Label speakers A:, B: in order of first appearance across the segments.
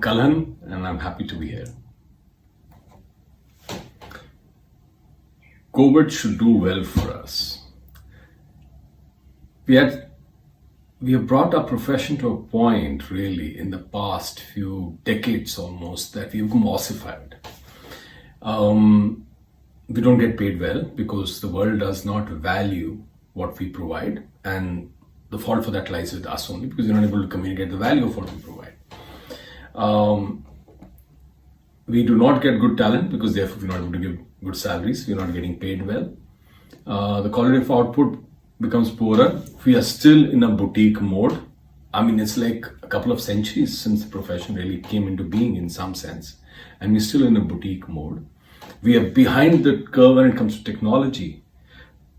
A: Kalan, and I'm happy to be here. COVID should do well for us. We have brought our profession to a point, really, in the past few decades almost, that we've ossified. We don't get paid well because the world does not value what we provide, and the fault for that lies with us only because we're not able to communicate the value of what we provide. We do not get good talent because therefore we're not able to give good salaries, we're not getting paid well. The quality of output becomes poorer. We are still in a boutique mode. I mean, it's like a couple of centuries since the profession really came into being in some sense, and we're still in a boutique mode. We are behind the curve when it comes to technology.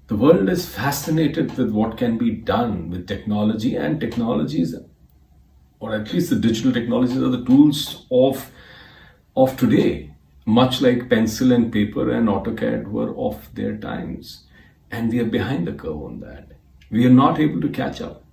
A: The world is fascinated with what can be done with technology, and technologies, or at least the digital technologies, are the tools of today, much like pencil and paper and AutoCAD were of their times. And we are behind the curve on that. We are not able to catch up.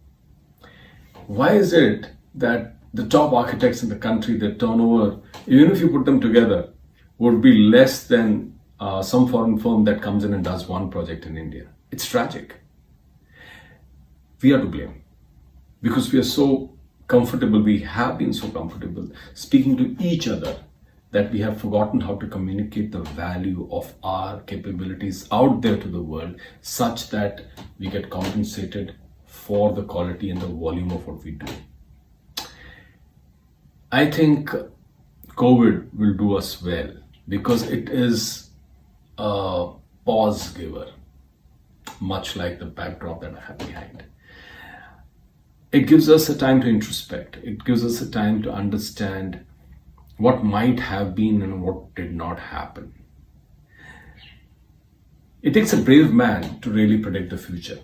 A: Why is it that the top architects in the country, their turnover, even if you put them together, would be less than some foreign firm that comes in and does one project in India? It's tragic. We are to blame because we are so comfortable, we have been so comfortable speaking to each other that we have forgotten how to communicate the value of our capabilities out there to the world such that we get compensated for the quality and the volume of what we do. I think COVID will do us well because it is a pause giver, much like the backdrop that I have behind. It gives us a time to introspect. It gives us a time to understand what might have been and what did not happen. It takes a brave man to really predict the future.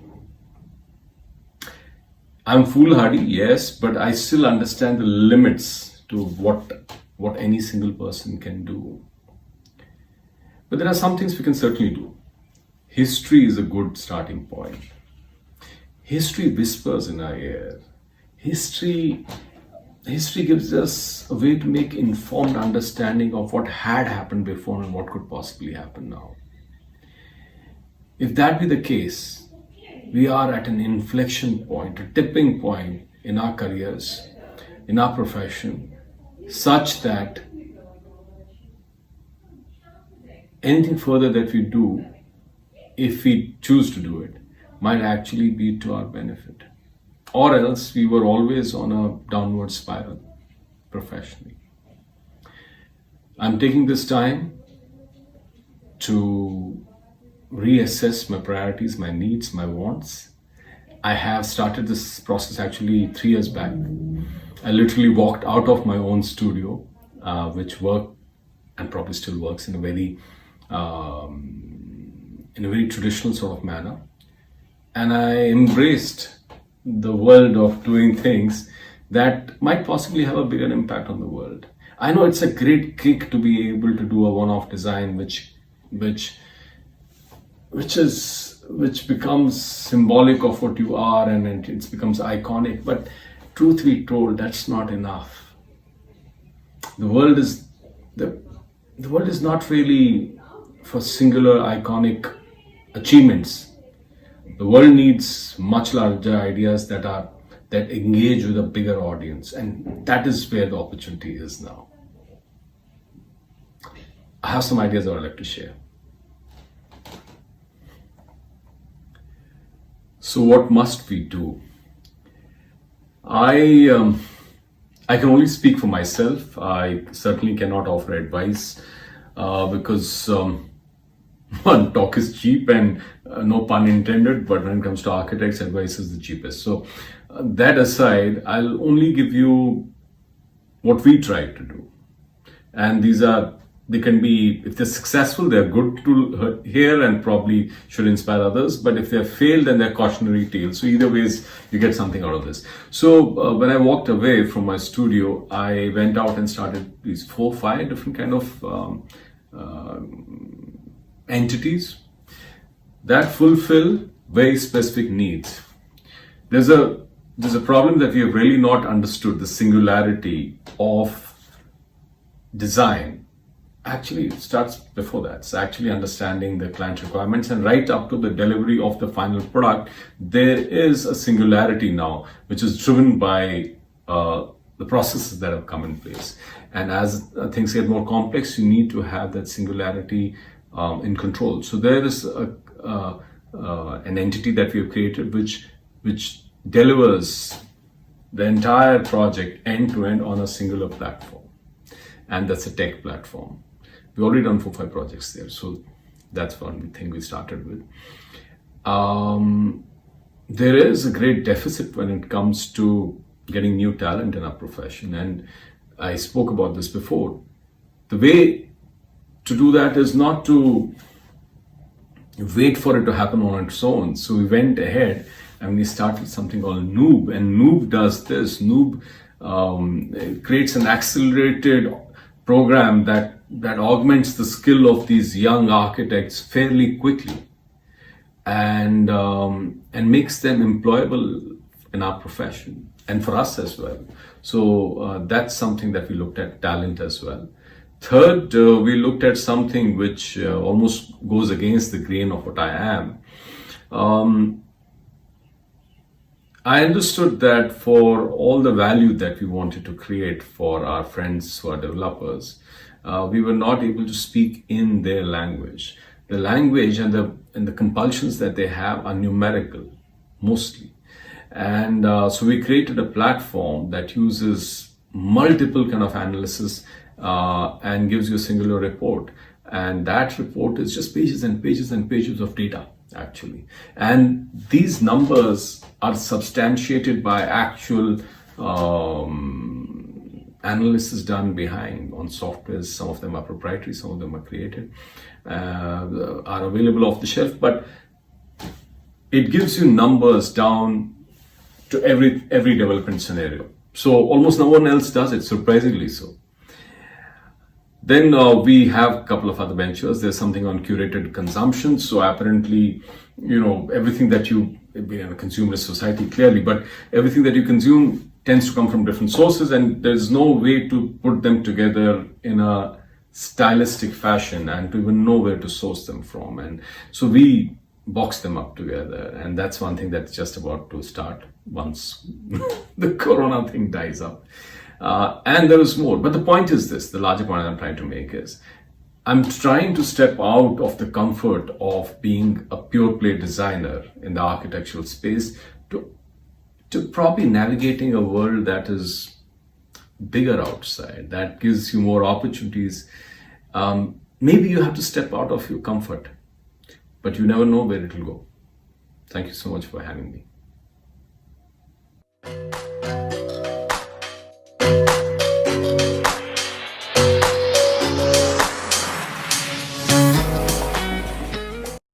A: I'm foolhardy, yes, but I still understand the limits to what any single person can do. But there are some things we can certainly do. History is a good starting point. History whispers in our ear. History gives us a way to make informed understanding of what had happened before and what could possibly happen now. If that be the case, we are at an inflection point, a tipping point in our careers, in our profession, such that anything further that we do, if we choose to do it, might actually be to our benefit. Or else we were always on a downward spiral professionally. I'm taking this time to reassess my priorities, my needs, my wants. I have started this process actually 3 years back. I literally walked out of my own studio, which worked and probably still works in a very traditional sort of manner. And I embraced the world of doing things that might possibly have a bigger impact on the world. I know it's a great kick to be able to do a one-off design which becomes symbolic of what you are and it becomes iconic, but truth be told, that's not enough. The world is not really for singular iconic achievements. The world needs much larger ideas that engage with a bigger audience, and that is where the opportunity is now. I have some ideas I would like to share. So what must we do? I can only speak for myself. I certainly cannot offer advice because one, talk is cheap and no pun intended, but when it comes to architects, advice is the cheapest. So that aside, I'll only give you what we try to do. And they can be, if they're successful, they're good to hear and probably should inspire others. But if they've failed, then they're cautionary tales. So either ways, you get something out of this. So when I walked away from my studio, I went out and started these 4 or 5 different kind of entities that fulfill very specific needs. There's a problem that we have really not understood, the singularity of design actually starts before that. It's actually understanding the client requirements, and right up to the delivery of the final product, there is a singularity now, which is driven by the processes that have come in place. And as things get more complex, you need to have that singularity in control. So there is an entity that we have created which delivers the entire project end to end on a singular platform, and that's a tech platform. We've already done 4-5 projects there, so that's one thing we started with. There is a great deficit when it comes to getting new talent in our profession, and I spoke about this before. The way to do that is not to wait for it to happen on its own. So we went ahead and we started something called Noob, and Noob does this. Noob creates an accelerated program that augments the skill of these young architects fairly quickly, and makes them employable in our profession and for us as well. So that's something that we looked at, talent as well. Third, we looked at something which almost goes against the grain of what I am. I understood that for all the value that we wanted to create for our friends who are developers, we were not able to speak in their language. The language and the compulsions that they have are numerical, mostly. And so we created a platform that uses multiple kind of analysis and gives you a singular report. And that report is just pages and pages and pages of data, actually. And these numbers are substantiated by actual analysis done behind on softwares. Some of them are proprietary, some of them are created, are available off the shelf, but it gives you numbers down to every development scenario. So almost no one else does it, surprisingly so. Then we have a couple of other ventures. There's something on curated consumption. So apparently, everything that you, being in a consumerist society clearly, but everything that you consume tends to come from different sources, and there's no way to put them together in a stylistic fashion and to even know where to source them from. And so we box them up together, and that's one thing that's just about to start once the corona thing dies up. And there is more, but the point is this, the larger point I'm trying to make is, I'm trying to step out of the comfort of being a pure play designer in the architectural space to probably navigating a world that is bigger outside, that gives you more opportunities. Maybe you have to step out of your comfort, but you never know where it will go. Thank you so much for having me.